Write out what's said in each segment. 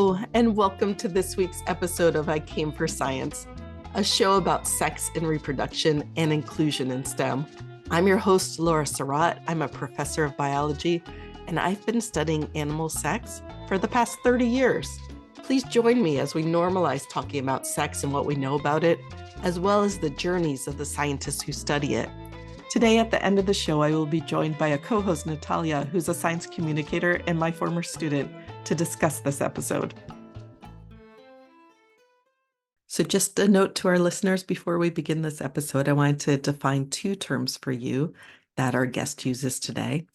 Hello, and welcome to this week's episode of I Came for Science, a show about sex and reproduction and inclusion in STEM. I'm your host, Laura Surratt. I'm a professor of biology, and I've been studying animal sex for the past 30 years. Please join me as we normalize talking about sex and what we know about it, as well as the journeys of the scientists who study it. Today, at the end of the show, I will be joined by a co-host, Natalia, who's a science communicator and my former student, to discuss this episode. So just a note to our listeners before we begin this episode, I wanted to define two terms for you that our guest uses today.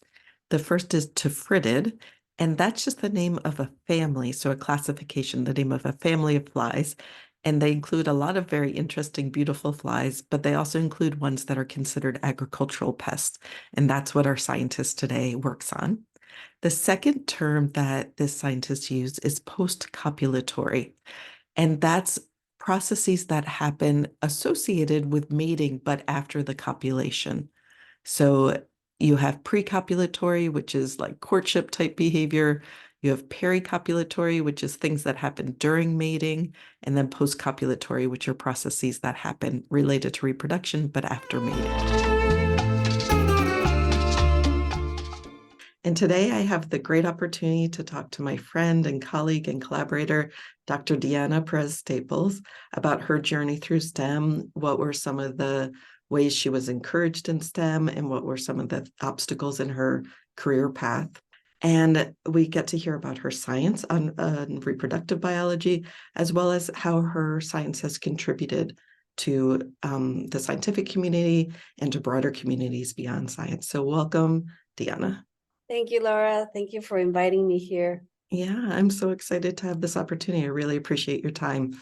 The first is tephritid, and that's just the name of a family, so a classification, the name of a family of flies. And they include a lot of very interesting, beautiful flies, but they also include ones that are considered agricultural pests. And that's what our scientist today works on. The second term that this scientist used is post-copulatory, and that's processes that happen associated with mating, but after the copulation. So you have pre-copulatory, which is like courtship type behavior. You have pericopulatory, which is things that happen during mating, and then post-copulatory, which are processes that happen related to reproduction, but after mating. And today I have the great opportunity to talk to my friend and colleague and collaborator, Dr. Deanna Pérez Staples, about her journey through STEM, what were some of the ways she was encouraged in STEM, and what were some of the obstacles in her career path. And we get to hear about her science on reproductive biology, as well as how her science has contributed to the scientific community and to broader communities beyond science. So welcome, Deanna. Thank you, Laura. Thank you for inviting me here. Yeah, I'm so excited to have this opportunity. I really appreciate your time.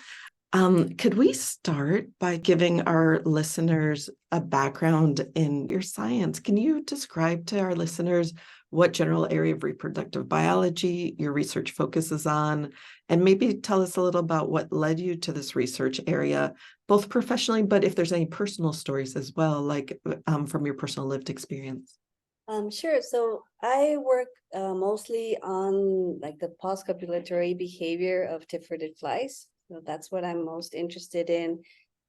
Could we start by giving our listeners a background in your science? Can you describe to our listeners what general area of reproductive biology your research focuses on, and maybe tell us a little about what led you to this research area, both professionally, but if there's any personal stories as well, like from your personal lived experience? Sure. So I work mostly on like the post-copulatory behavior of tephritid flies. So that's what I'm most interested in,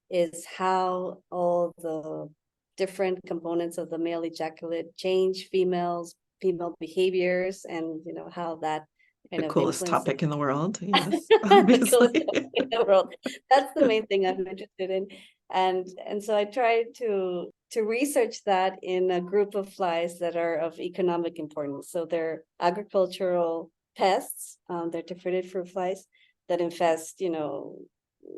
is how all the different components of the male ejaculate change female behaviors, and how that kind the of coolest influence. topic in the world. Yes, obviously. In the world. That's the main thing I'm interested in. And so I try to research that in a group of flies that are of economic importance. So they're agricultural pests, they're tephritid fruit flies that infest,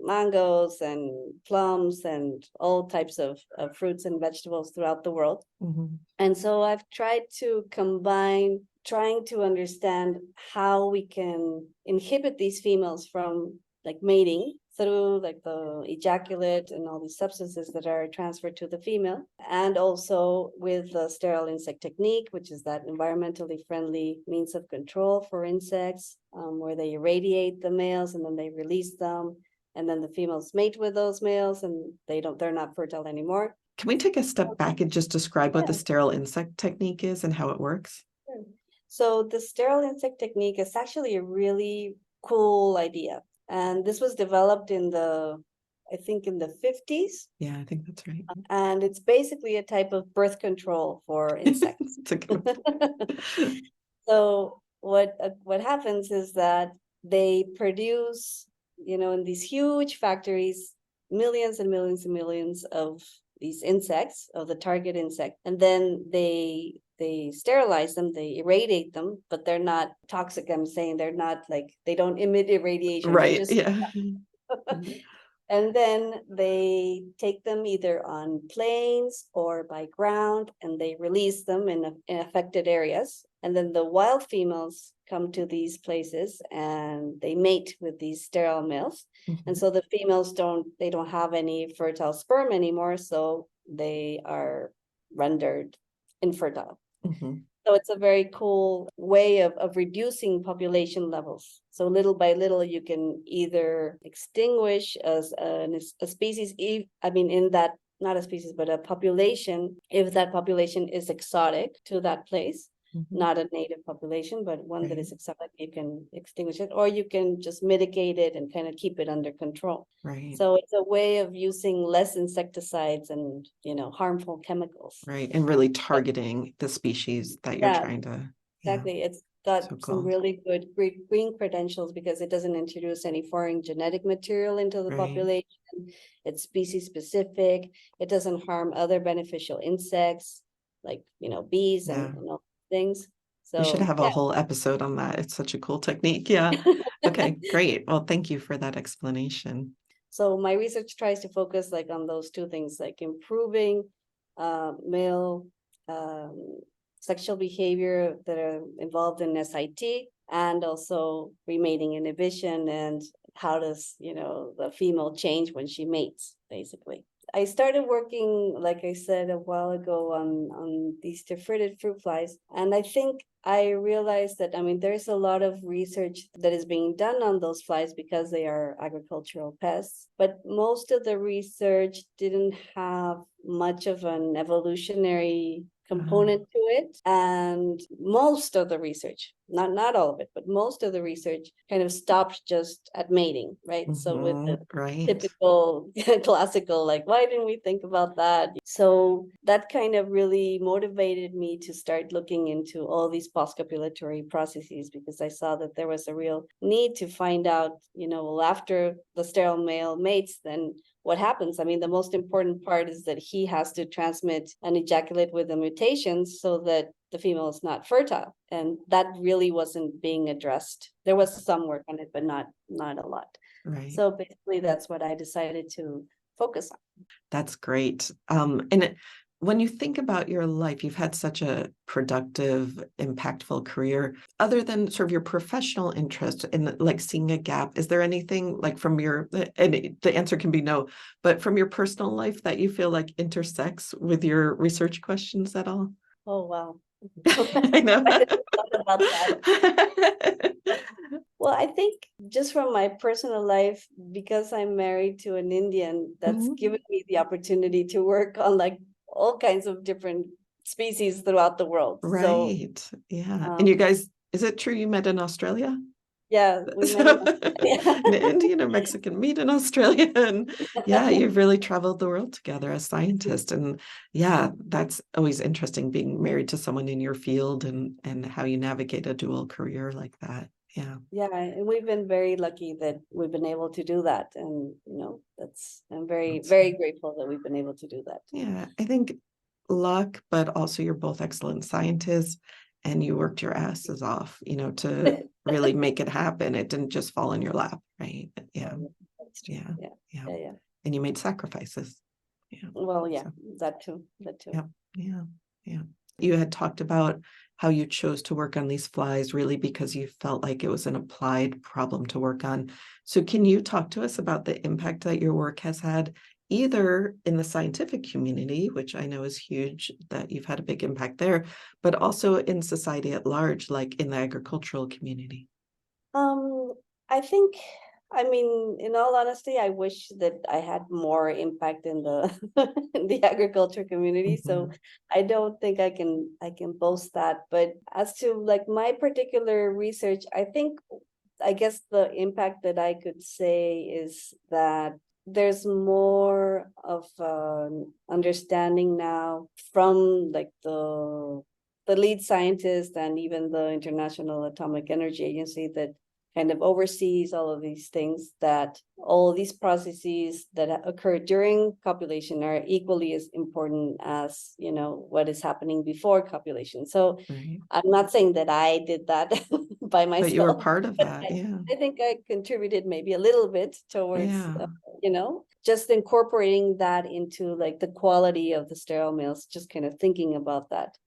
mangoes and plums and all types of fruits and vegetables throughout the world. Mm-hmm. And so I've tried to combine trying to understand how we can inhibit these females from like mating through like the ejaculate and all these substances that are transferred to the female, and also with the sterile insect technique, which is that environmentally friendly means of control for insects, where they irradiate the males and then they release them, and then the females mate with those males and they're not fertile anymore. Can we take a step back and just describe what the sterile insect technique is and how it works? Sure. So the sterile insect technique is actually a really cool idea. And this was developed in the 50s. Yeah, I think that's right. And it's basically a type of birth control for insects. So what happens is that they produce, in these huge factories, millions and millions and millions of these insects, of the target insect, and then they sterilize them, they irradiate them, but they're not toxic. I'm saying they're not like, they don't emit irradiation. Right, just, yeah. And then they take them either on planes or by ground, and they release them in affected areas. And then the wild females come to these places and they mate with these sterile males. Mm-hmm. And so the females don't have any fertile sperm anymore, so they are rendered infertile. Mm-hmm. So it's a very cool way of reducing population levels. So little by little, you can either extinguish as a species, in that, not a species, but a population, if that population is exotic to that place, not a native population, but one that Right. is exotic, you can extinguish it, or you can just mitigate it and kind of keep it under control. Right. So it's a way of using less insecticides and, harmful chemicals. Right. And really targeting the species that you're Yeah, trying to. exactly. It's got So some cool. really good green credentials because it doesn't introduce any foreign genetic material into the Right. population. It's species specific. It doesn't harm other beneficial insects like, bees and all things. We should So have a whole episode on that. It's such a cool technique. Yeah. Okay, great. Well, thank you for that explanation. So my research tries to focus like on those two things, like improving male sexual behavior that are involved in SIT, and also remating inhibition, and how does, the female change when she mates, basically. I started working, like I said a while ago, on these tephritid fruit flies. And I think I realized that, there's a lot of research that is being done on those flies because they are agricultural pests. But most of the research didn't have much of an evolutionary component to it. And most of the research, not all of it, but most of the research kind of stopped just at mating, right? So with the typical classical, like, why didn't we think about that? So that kind of really motivated me to start looking into all these post-copulatory processes, because I saw that there was a real need to find out, well, after the sterile male mates, then what happens? The most important part is that he has to transmit and ejaculate with the mutations so that the female is not fertile. And that really wasn't being addressed. There was some work on it, but not a lot. Right. So basically that's what I decided to focus on. That's great. And when you think about your life, you've had such a productive, impactful career. Other than sort of your professional interest in like seeing a gap, is there anything like from your, and the answer can be no, but from your personal life that you feel like intersects with your research questions at all? Oh, wow. I know. I didn't thought about that. Well, I think just from my personal life, because I'm married to an Indian, that's given me the opportunity to work on like all kinds of different species throughout the world. Right. Yeah. And you guys, is it true you met in Australia? Yeah, we met in Australia. An Indian and Mexican meet in Australia. And yeah, you've really traveled the world together as scientists. And yeah, that's always interesting being married to someone in your field and how you navigate a dual career like that. Yeah. Yeah, and we've been very lucky that we've been able to do that. And, I'm very, very grateful that we've been able to do that. Yeah, I think luck, but also you're both excellent scientists and you worked your asses off, to really make it happen. It didn't just fall in your lap, right? Yeah. Yeah. Yeah. And you made sacrifices. Yeah. Well, yeah, that too. Yeah. You had talked about how you chose to work on these flies really because you felt like it was an applied problem to work on. So can you talk to us about the impact that your work has had either in the scientific community, which I know is huge, that you've had a big impact there, but also in society at large, like in the agricultural community? I think, in all honesty, I wish that I had more impact in the in the agriculture community. So I don't think I can boast that. But as to like my particular research, I guess the impact that I could say is that there's more of understanding now from like the lead scientist and even the International Atomic Energy Agency that kind of oversees all of these things, that all these processes that occur during copulation are equally as important as, what is happening before copulation. So I'm not saying that I did that by myself. But you were part of that, yeah. I think I contributed maybe a little bit towards, just incorporating that into like the quality of the sterile males, just kind of thinking about that.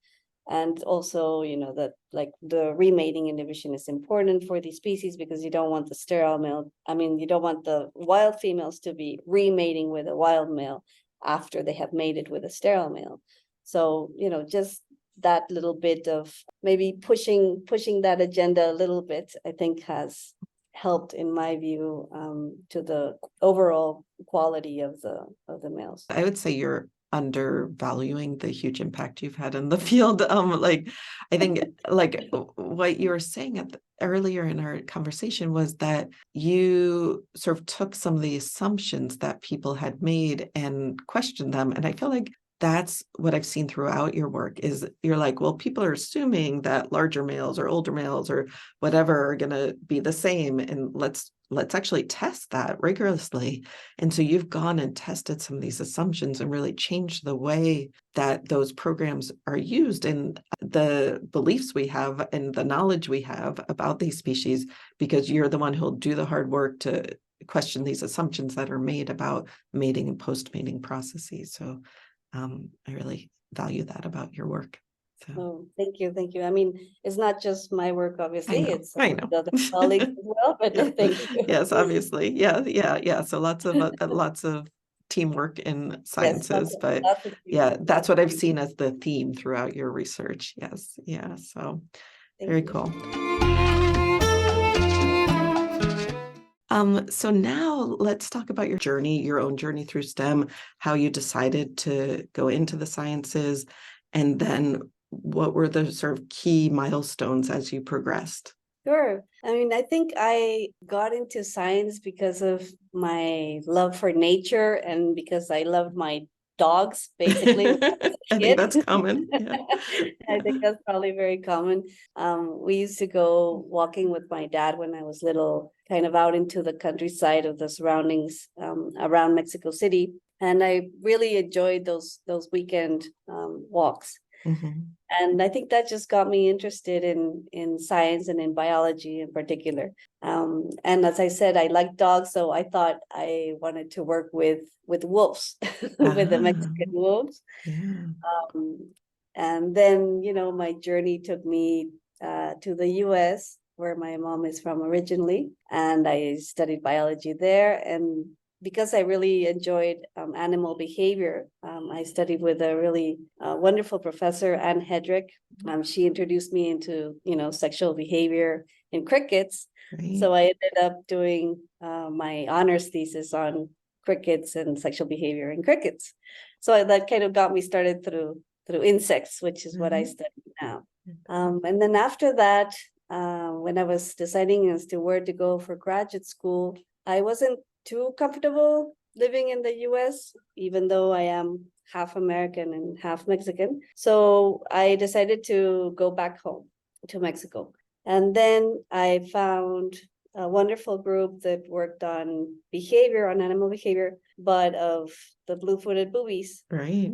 And also, that like the remating inhibition is important for these species because you don't want the sterile male. You don't want the wild females to be remating with a wild male after they have mated with a sterile male. So, just that little bit of maybe pushing that agenda a little bit, I think has helped, in my view, to the overall quality of the males. I would say you're undervaluing the huge impact you've had in the field. I think what you were saying earlier in our conversation was that you sort of took some of the assumptions that people had made and questioned them. And I feel like that's what I've seen throughout your work is you're like, well, people are assuming that larger males or older males or whatever are going to be the same. And let's actually test that rigorously. And so you've gone and tested some of these assumptions and really changed the way that those programs are used and the beliefs we have and the knowledge we have about these species, because you're the one who'll do the hard work to question these assumptions that are made about mating and post-mating processes. So I really value that about your work. So Oh, thank you. Thank you. I mean, it's not just my work, obviously, it's I know. the other colleagues as well, but Yeah. thank you. Yes, obviously. Yeah. So lots of teamwork in Yes, sciences, but lots of yeah, people. that's what I've seen as the theme throughout your research. Yes. Yeah. So Thank very you. cool. So now let's talk about your own journey through STEM, how you decided to go into the sciences, and then what were the sort of key milestones as you progressed? Sure. I mean, I think I got into science because of my love for nature and because I loved my dogs, basically. When I was a I think kid. that's common. Yeah. I think that's probably very common. We used to go walking with my dad when I was little, kind of out into the countryside of the surroundings around Mexico City. And I really enjoyed those weekend walks. Mhm. And I think that just got me interested in science and in biology in particular. And as I said, I like dogs, so I thought I wanted to work with wolves, with the Mexican Ah, wolves. yeah. Um, and then, my journey took me to the US, where my mom is from originally, and I studied biology there. And because I really enjoyed animal behavior, I studied with a really wonderful professor, Anne Hedrick. She introduced me into, sexual behavior in crickets. Right. So I ended up doing my honors thesis on crickets and sexual behavior in crickets. So that kind of got me started through insects, which is what I Mhm. study now. And then after that, when I was deciding as to where to go for graduate school, I wasn't too comfortable living in the US, even though I am half American and half Mexican. So I decided to go back home to Mexico. And then I found a wonderful group that worked on behavior, on animal behavior, but of the blue-footed boobies, Right.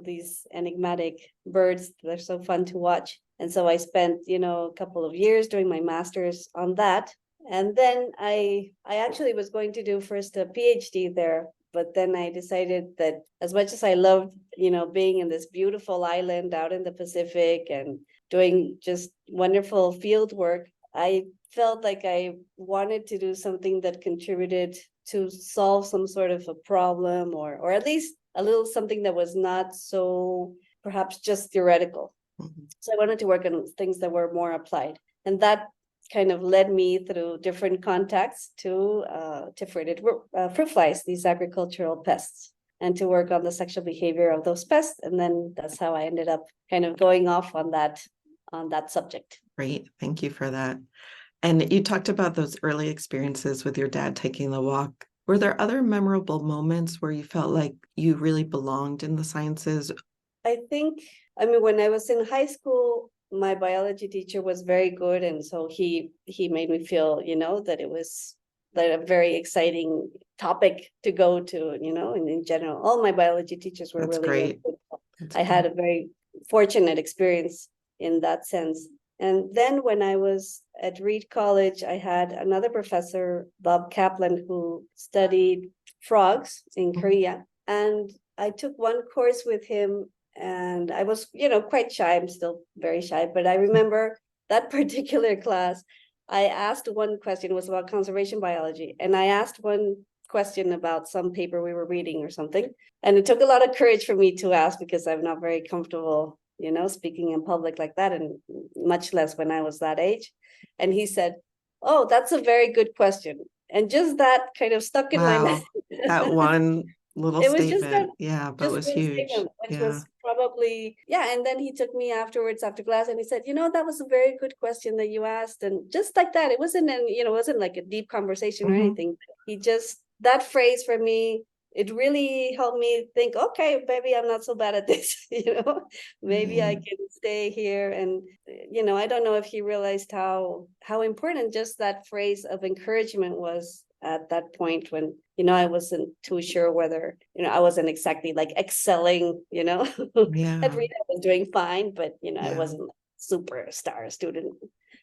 these enigmatic birds that are so fun to watch. And so I spent, a couple of years doing my master's on that. And then I actually was going to do first a PhD there, but then I decided that as much as I loved, being in this beautiful island out in the Pacific and doing just wonderful field work, I felt like I wanted to do something that contributed to solve some sort of a problem, or at least a little something that was not so perhaps just theoretical. Mhm. So I wanted to work on things that were more applied. And that kind of led me through different contacts to fritted fruit flies, these agricultural pests, and to work on the sexual behavior of those pests. And then that's how I ended up kind of going off on that subject. Great. Thank you for that. And you talked about those early experiences with your dad taking the walk. Were there other memorable moments where you felt like you really belonged in the sciences? I think, I mean, when I was in high school, my biology teacher was very good, and so he made me feel, that it was like a very exciting topic to go to, and in general, all my biology teachers were That's really, really great. good. That's I had great. a very fortunate experience in that sense. And then when I was at Reed College, I had another professor, Bob Kaplan, who studied frogs in Mhm. Korea. And I took one course with him, and I was, quite shy. I'm still very shy, but I remember that particular class. I asked one question, it was about conservation biology, and I asked one question about some paper we were reading or something. And it took a lot of courage for me to ask, because I'm not very comfortable, speaking in public like that, and much less when I was that age. And he said, "Oh, that's a very good question." And just that kind of stuck in my mind. Wow. That one little It was just that, statement. Yeah, but it just was one huge. statement, which Yeah. was probably, yeah. And then he took me afterwards after class and he said, that was a very good question that you asked. And just like that, it wasn't it wasn't like a deep conversation or Hmm. anything. He just, that phrase for me, it really helped me think, okay, maybe I'm not so bad at this, maybe I Right. can stay here. And, I don't know if he realized how important just that phrase of encouragement was at that point when, I wasn't too sure whether, I wasn't exactly like excelling, at Yeah. read, I was doing fine, but, I Yeah. wasn't like superstar student.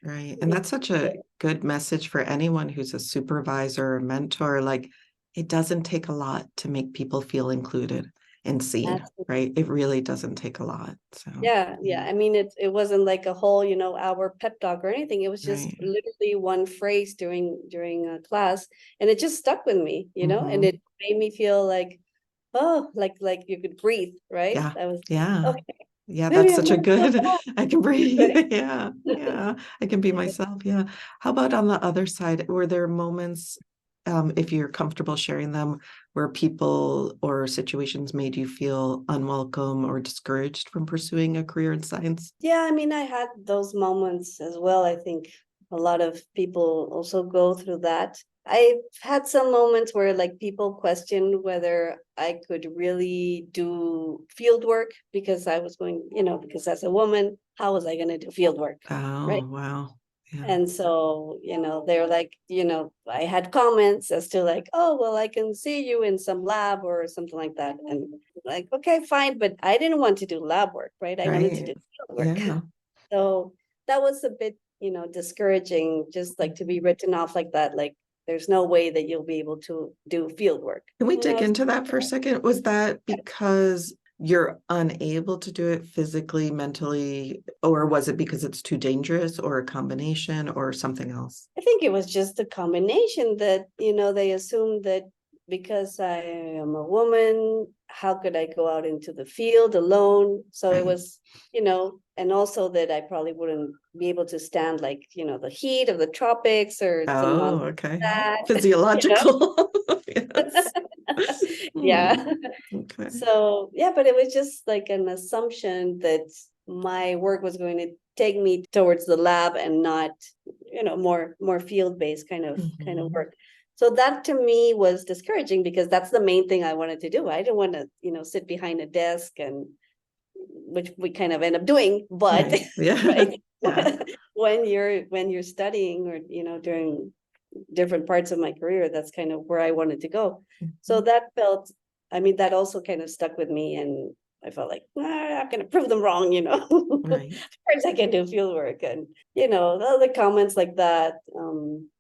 Right. And that's such a good message for anyone who's a supervisor or mentor. Like, it doesn't take a lot to make people feel included and seen, Absolutely. right? It really doesn't take a lot. So, Yeah, yeah. yeah. I mean, it wasn't like a whole, hour pep talk or anything. It was just Right. literally one phrase during a class, and it just stuck with me, and Hmm. it made me feel like, oh, like you could breathe, right? Yeah. I was Yeah. okay. Yeah, Maybe that's I'm such a not so good, I can breathe. bad. Yeah. Yeah. I can be myself. Yeah. How about on the other side? Were there moments, if you're comfortable sharing them, where people or situations made you feel unwelcome or discouraged from pursuing a career in science? Yeah, I mean, I had those moments as well. I think a lot of people also go through that. I've had some moments where like people questioned whether I could really do field work because I was going, because as a woman, how was I going to do field work? Right. Oh, wow. Yeah. And so, they're like, I had comments as to like, oh, well, I can see you in some lab or something like that. And like, okay, fine. But I didn't want to do lab work, right? I wanted to Right. do field work. Yeah. So that was a bit, discouraging, just like to be written off like that. Like, there's no way that you'll be able to do field work. Can we And I dig was, into that for a second? Was that because you're unable to do it physically, mentally, or was it because it's too dangerous, or a combination, or something else? I think it was just a combination that, they assumed that because I am a woman, how could I go out into the field alone? So it Right. was, and also that I probably wouldn't be able to stand like, the heat of the tropics or some Oh, nonsense okay. like that, Physiological. Yes. Yeah. Hmm. Okay. So yeah, but it was just like an assumption that my work was going to take me towards the lab and not, more field-based kind of Mhm. work. So that to me was discouraging because that's the main thing I wanted to do. I didn't want to, sit behind a desk and which we kind of end up doing, but Right. Yeah. right. Yeah. When you're studying or, during different parts of my career, that's kind of where I wanted to go. So Mhm. that felt, I mean, that also kind of stuck with me. And I felt like, I'm going to prove them wrong, Of Right. course I can do field work. And, the other comments like that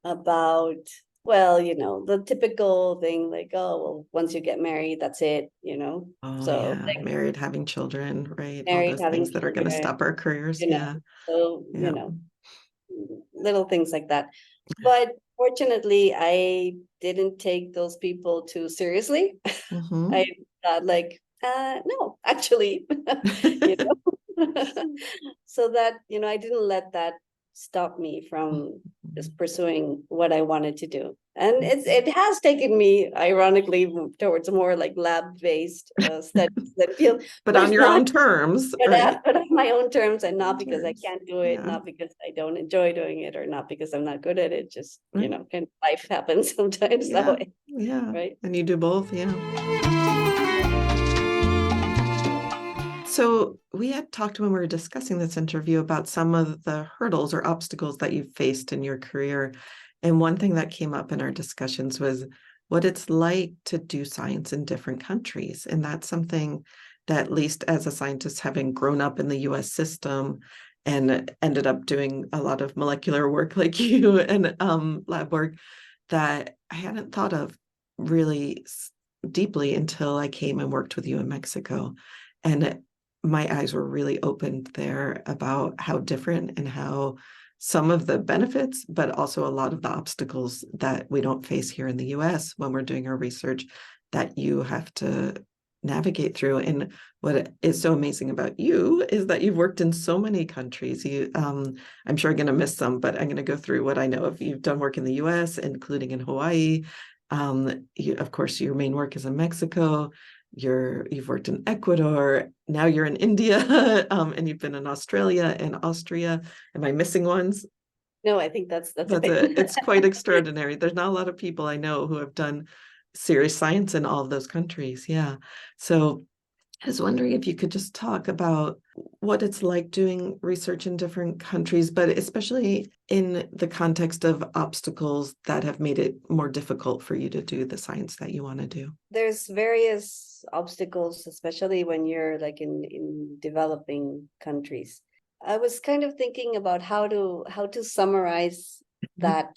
about, well, the typical thing like, oh, well, once you get married, that's it, Oh, So yeah. like Married, having children, right? All married, those having things that are going to children, stop our careers. you know, Yeah. so, Yeah. little things like that. But fortunately, I didn't take those people too seriously. I Hmm. thought like, no, actually, you know. So that, I didn't let that stop me from just pursuing what I wanted to do. And it has taken me, ironically, towards more like lab-based studies that feel, But but on it's your not own terms, but right? but on my own terms, and not Own because I terms. can't do it, Yeah. not because I don't enjoy doing it, or not because I'm not good at it. Just, Right. kind of life happens sometimes that Yeah. way, Yeah. right? And you do both. Yeah. So we had talked when we were discussing this interview about some of the hurdles or obstacles that you've faced in your career. And one thing that came up in our discussions was what it's like to do science in different countries. And that's something that, at least as a scientist, having grown up in the US system and ended up doing a lot of molecular work like you and lab work, that I hadn't thought of really deeply until I came and worked with you in Mexico. And my eyes were really opened there about how different and how some of the benefits, but also a lot of the obstacles that we don't face here in the US when we're doing our research that you have to navigate through. And what is so amazing about you is that you've worked in so many countries. I'm sure I'm going to miss some, but I'm going to go through what I know of. You've done work in the US, including in Hawaii, Of course, your main work is in Mexico. You've worked in Ecuador. Now you're in India, and you've been in Australia and Austria. Am I missing ones? No, I think that's That's it. it. It's quite extraordinary. There's not a lot of people I know who have done serious science in all of those countries. Yeah. So I was wondering if you could just talk about what it's like doing research in different countries, but especially in the context of obstacles that have made it more difficult for you to do the science that you want to do. There's various obstacles, especially when you're like in developing countries. I was kind of thinking about how to summarize that,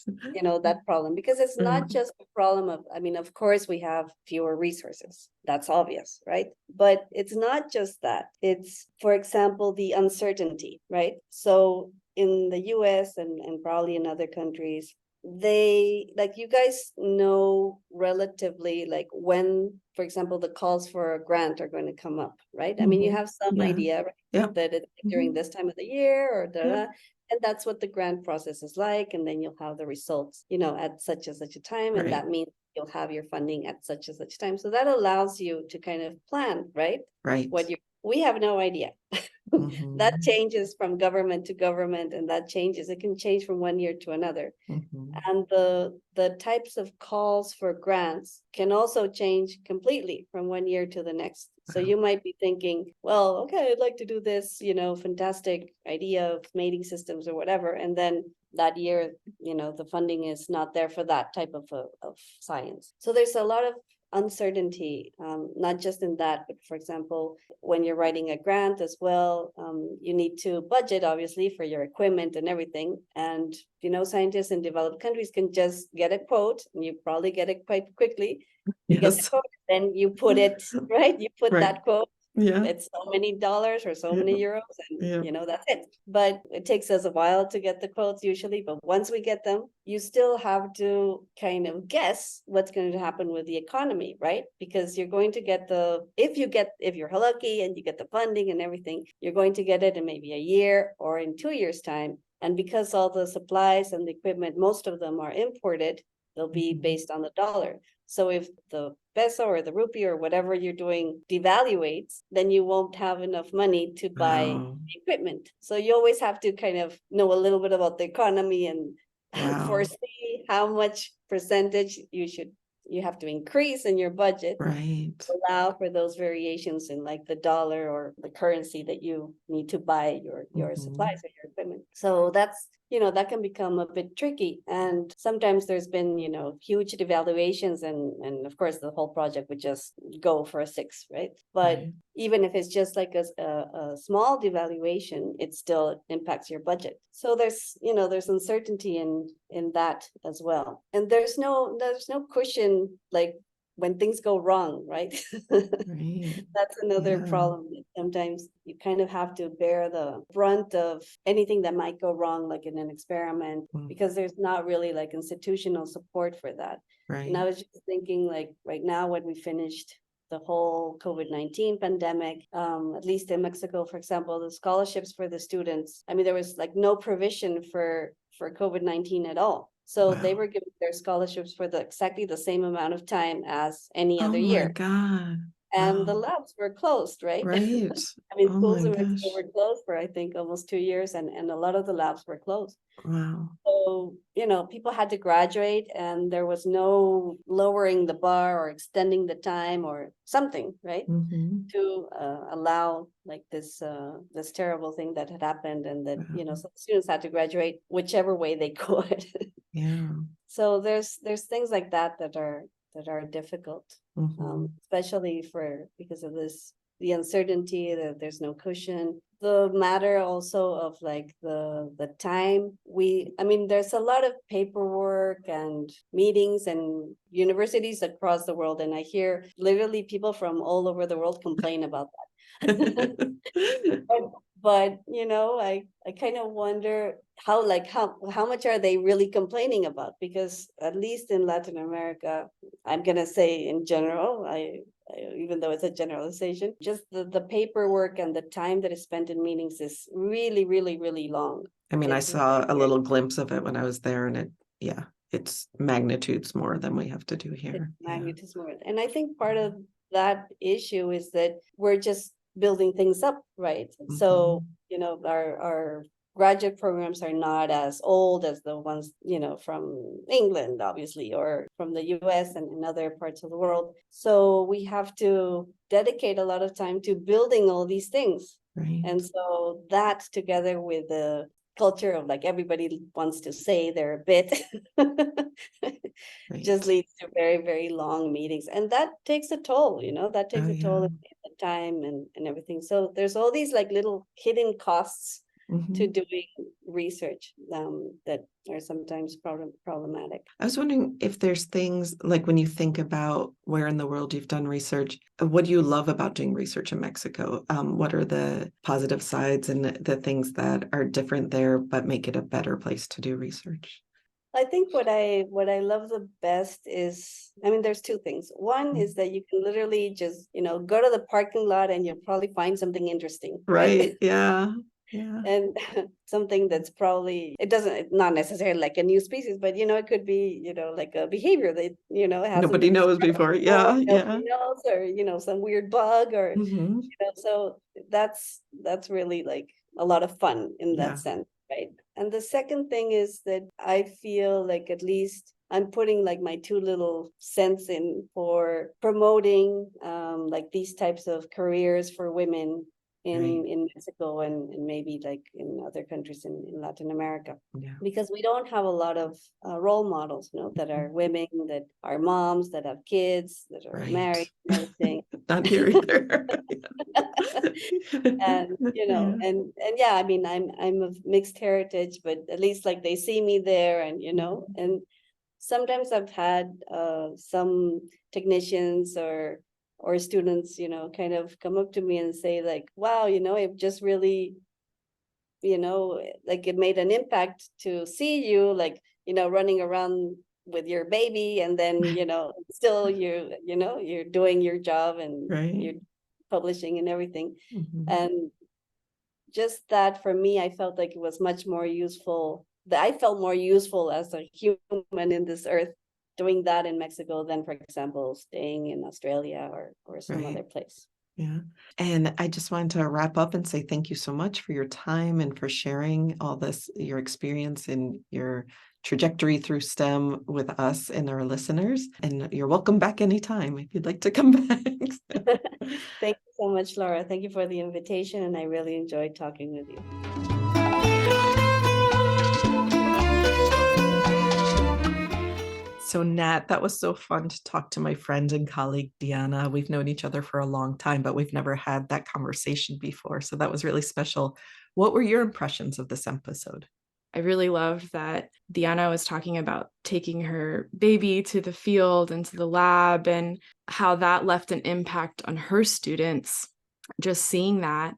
that problem, because it's not just a problem of, I mean, of course we have fewer resources. That's obvious, right? But it's not just that. It's, for example, the uncertainty, right? So in the US and probably in other countries, they, like, you guys know relatively like when, for example, the calls for a grant are going to come up, right? I mean, you have some Yeah. idea, right? Yeah. That it's during this time of the year or Yeah. and that's what the grant process is like. And then you'll have the results, at such and such a time. And Right. that means you'll have your funding at such and such time. So that allows you to kind of plan, right? Right. We have no idea. Mhm. That changes from government to government, and that changes. It can change from one year to another. Mhm. And the types of calls for grants can also change completely from one year to the next. So Wow. you might be thinking, well, okay, I'd like to do this, fantastic idea of mating systems or whatever. And then that year, the funding is not there for that type of science. So there's a lot of uncertainty, not just in that, but for example, when you're writing a grant as well, you need to budget obviously for your equipment and everything. And scientists in developed countries can just get a quote, and you probably get it quite quickly. You get the Yes. quote, then you put it right. You put Right. that quote. Yeah. It's so many dollars or so Yeah. many euros, and Yeah. that's it. But it takes us a while to get the quotes usually. But once we get them, you still have to kind of guess what's going to happen with the economy, right? Because you're going to get if you're lucky and you get the funding and everything, you're going to get it in maybe a year or in 2 years' time. And because all the supplies and the equipment, most of them are imported, they'll be based on the dollar. So if the peso or the rupee or whatever you're doing devaluates, then you won't have enough money to buy Wow. equipment. So you always have to kind of know a little bit about the economy and Wow. foresee how much percentage you have to increase in your budget. Right. Allow for those variations in like the dollar or the currency that you need to buy your supplies or your equipment. So that's that can become a bit tricky. And sometimes there's been huge devaluations, and of course the whole project would just go for a 6, right? But Right. even if it's just like a small devaluation, it still impacts your budget. So there's uncertainty in that as well. And there's no cushion, like when things go wrong, right? Right. That's another Yeah. problem. Sometimes you kind of have to bear the brunt of anything that might go wrong, like in an experiment, because there's not really like institutional support for that. Right. And I was just thinking, like right now when we finished the whole COVID-19 pandemic, at least in Mexico, for example, the scholarships for the students, I mean, there was like no provision for COVID-19 at all. So they were giving their scholarships for exactly the same amount of time as any Oh other my year. God. And the Wow. labs were closed, right? Right. I mean, Oh schools my in Mexico gosh. were closed for, I think, almost 2 years, and a lot of the labs were closed. Wow. So, people had to graduate, and there was no lowering the bar or extending the time or something, right? To allow like this terrible thing that had happened, and that some students had to graduate whichever way they could. Yeah. So there's things like that that are difficult, especially because of the uncertainty, that there's no cushion. The matter also of like the time. I mean, there's a lot of paperwork and meetings and universities across the world, and I hear literally people from all over the world complain about that. But I kind of wonder how much are they really complaining about? Because at least in Latin America, I'm gonna say in general, even though it's a generalization, just the paperwork and the time that is spent in meetings is really, really, really long. I mean, I It's saw a very, little glimpse of it when I was there, and it it's magnitudes more than we have to do It's here. magnitudes more. And I think part of that issue is that we're just building things up, right? So, our graduate programs are not as old as the ones, from England, obviously, or from the US and in other parts of the world. So we have to dedicate a lot of time to building all these things. Right. And so that together with the culture of like everybody wants to say they're a bit just leads to very, very long meetings. And that takes a toll, that takes a toll in the time and everything. So there's all these like little hidden costs to doing research that are sometimes problematic. I was wondering if there's things like when you think about where in the world you've done research, what do you love about doing research in Mexico? What are the positive sides and the things that are different there, but make it a better place to do research? I think what I love the best is, there's two things. One is that you can literally just, go to the parking lot and you'll probably find something interesting. Right. Yeah. Yeah. And something that's probably, not necessarily like a new species, but it could be, like a behavior that, hasn't Nobody been knows described before. Yeah. Yeah. nobody knows, or, some weird bug or, Mm-hmm. so that's really like a lot of fun in Yeah. that sense, right? And the second thing is that I feel like at least I'm putting like my two little cents in for promoting like these types of careers for women in Mexico and maybe like in other countries in Latin America. Yeah. Because we don't have a lot of role models, that are women, that are moms, that have kids, that are married and everything. Not here either. And and yeah, I'm of mixed heritage, but at least like they see me there, and and sometimes I've had some technicians or students, kind of come up to me and say like, wow, it just really, like it made an impact to see you like, running around with your baby, and then, still you're doing your job and you're publishing and everything. And just that for me, I felt like it was much more useful, that I felt more useful as a human in this earth doing that in Mexico than, for example, staying in Australia or some other place. Yeah. And I just wanted to wrap up and say thank you so much for your time and for sharing all this, your experience and your trajectory through STEM with us and our listeners. And you're welcome back anytime if you'd like to come back. Thank you so much, Laura. Thank you for the invitation, and I really enjoyed talking with you. So Nat, that was so fun to talk to my friend and colleague, Diana. We've known each other for a long time, but we've never had that conversation before. So that was really special. What were your impressions of this episode? I really loved that Diana was talking about taking her baby to the field and to the lab and how that left an impact on her students. Just seeing that,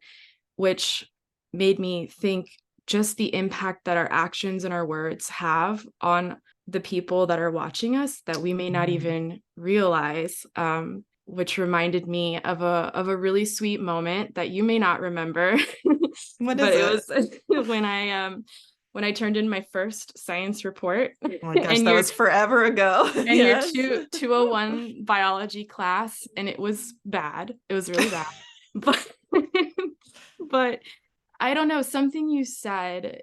which made me think just the impact that our actions and our words have on the people that are watching us that we may not even realize, which reminded me of a really sweet moment that you may not remember. What but is it was when I turned in my first science report. Oh my gosh, that was forever ago. And yes. Your 201 biology class, and it was bad. It was really bad. But I don't know, something you said,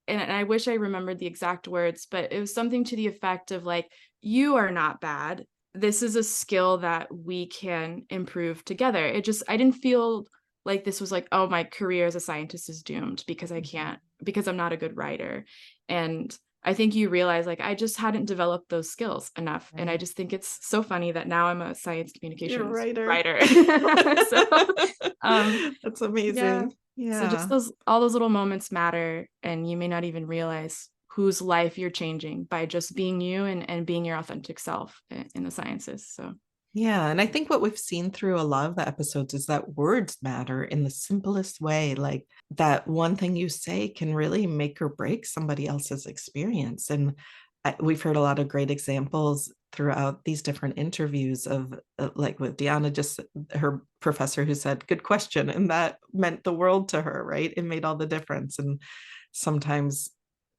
and I wish I remembered the exact words, but it was something to the effect of like, you are not bad. This is a skill that we can improve together. I didn't feel like this was like, oh, my career as a scientist is doomed because I'm not a good writer. And I think you realize like, I just hadn't developed those skills enough. And I just think it's so funny that now I'm a science communications writer. So, that's amazing. Yeah. So just all those little moments matter, and you may not even realize whose life you're changing by just being you and being your authentic self in the sciences. So yeah, and I think what we've seen through a lot of the episodes is that words matter in the simplest way. Like that one thing you say can really make or break somebody else's experience. And we've heard a lot of great examples throughout these different interviews of like with Diana, just her professor who said, good question. And that meant the world to her, right? It made all the difference. And sometimes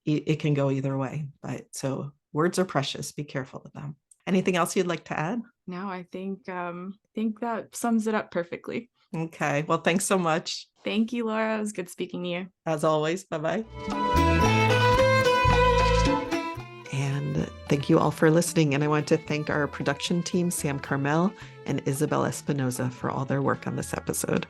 it can go either way. But so words are precious. Be careful with them. Anything else you'd like to add? No, I think that sums it up perfectly. Okay. Well, thanks so much. Thank you, Laura. It was good speaking to you. As always, bye-bye. And thank you all for listening. And I want to thank our production team, Sam Carmel and Isabel Espinoza, for all their work on this episode.